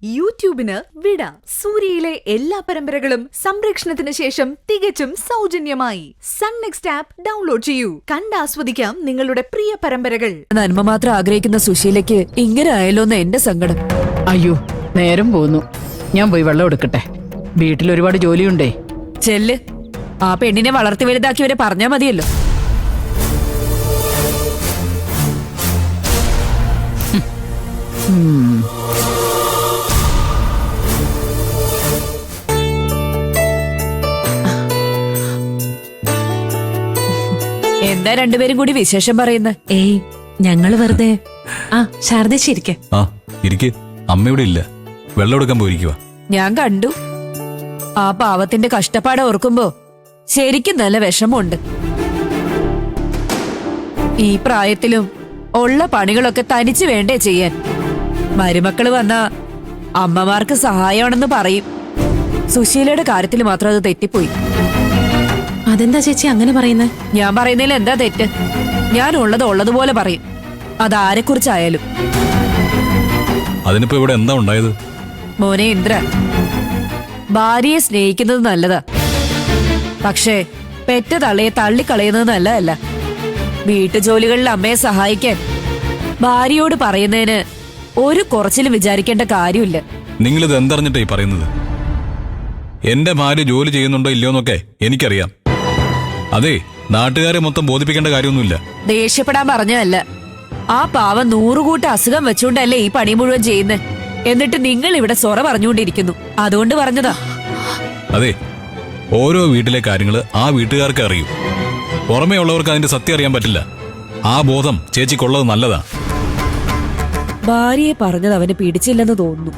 യൂട്യൂബിന് വിട. സൂര്യയിലെ എല്ലാ പരമ്പരകളും സംരക്ഷണത്തിന് ശേഷം തികച്ചും സൗജന്യമായി സൺ നെക്സ്റ്റ് ആപ്പ് ഡൗൺലോഡ് ചെയ്യൂ. കണ്ടാസ്വദിക്കാം നിങ്ങളുടെ പ്രിയ പരമ്പരകൾ. നന്മ മാത്രം ആഗ്രഹിക്കുന്ന സുശീലയ്ക്ക് ഇങ്ങനെ ആയല്ലോന്ന് എന്റെ സങ്കടം. അയ്യോ, നേരം പോന്നു. ഞാൻ പോയി വെള്ളം എടുക്കട്ടെ. വീട്ടിൽ ഒരുപാട് ജോലിയുണ്ടേ. ചെല്ല്. ആ പെണ്ണിനെ വളർത്തി വലുതാക്കിയവരെ പറഞ്ഞാ മതിയല്ലോ. എന്താ രണ്ടുപേരും കൂടി വിശേഷം പറയുന്നത്? ഏയ്, ഞങ്ങള് വെറുതെ. ശാരദശിരിക്കെ. അമ്മയുടെ ഇല്ല, വെള്ളം എടുക്കാൻ പോയിരിക്കുക. ഞാൻ കണ്ടു. ആ പാവത്തിന്റെ കഷ്ടപ്പാട് ഓർക്കുമ്പോ ശരിക്കും നല്ല വിഷമമുണ്ട്. ഈ പ്രായത്തിലും ഉള്ള പണികളൊക്കെ തനിച്ച് വേണ്ടേ ചെയ്യാൻ. മരുമക്കള് വന്നാ അമ്മമാർക്ക് സഹായമാണെന്ന് പറയും. സുശീലയുടെ കാര്യത്തിൽ മാത്രം അത് തെറ്റിപ്പോയി. അതെന്താ ചേച്ചി അങ്ങനെ പറയുന്നത്? ഞാൻ പറയുന്നതിൽ എന്താ തെറ്റ്? ഞാൻ ഉള്ളതുപോലെ പറയും, അതാരെക്കുറിച്ചായാലും. അതിനിപ്പോ ഇവിടെ എന്താ ഉണ്ടായത്? മോനെ ഇന്ദ്ര, ഭാര്യയെ സ്നേഹിക്കുന്നത് നല്ലതാ. പക്ഷേ പെറ്റ തള്ളയെ തള്ളിക്കളയുന്നത് നല്ലതല്ല. വീട്ടുജോലികളിൽ അമ്മയെ സഹായിക്കാൻ ഭാര്യയോട് പറയുന്നതിന് ഒരു കുറച്ചിലും വിചാരിക്കേണ്ട കാര്യമില്ല. നിങ്ങളിത് എന്തറിഞ്ഞിട്ടായി പറയുന്നത്? എന്റെ ഭാര്യ ജോലി ചെയ്യുന്നുണ്ടോ ഇല്ലയോന്നൊക്കെ എനിക്കറിയാം. അതെ, നാട്ടുകാരെ മൊത്തം ബോധിപ്പിക്കേണ്ട കാര്യമൊന്നുമില്ല. ദേഷ്യപ്പെടാൻ പറഞ്ഞതല്ല. ആ പാവം 100 കൂട്ട അസുഖം വെച്ചുകൊണ്ടല്ലേ ഈ പണി മുഴുവൻ ചെയ്യുന്നത്. എന്നിട്ട് നിങ്ങൾ ഇവിടെ സൊറ പറഞ്ഞുകൊണ്ടിരിക്കുന്നു. അതുകൊണ്ട് പറഞ്ഞതാ. അതെ, ഓരോ വീട്ടിലെ കാര്യങ്ങള് ആ വീട്ടുകാർക്ക് അറിയൂ. പുറമേ ഉള്ളവർക്ക് അതിന്റെ സത്യം അറിയാൻ പറ്റില്ല. ആ ബോധം ചേച്ചിക്കുള്ളത് നല്ലതാ. ഭാര്യയെ പറഞ്ഞത് അവന് പിടിച്ചില്ലെന്ന് തോന്നുന്നു.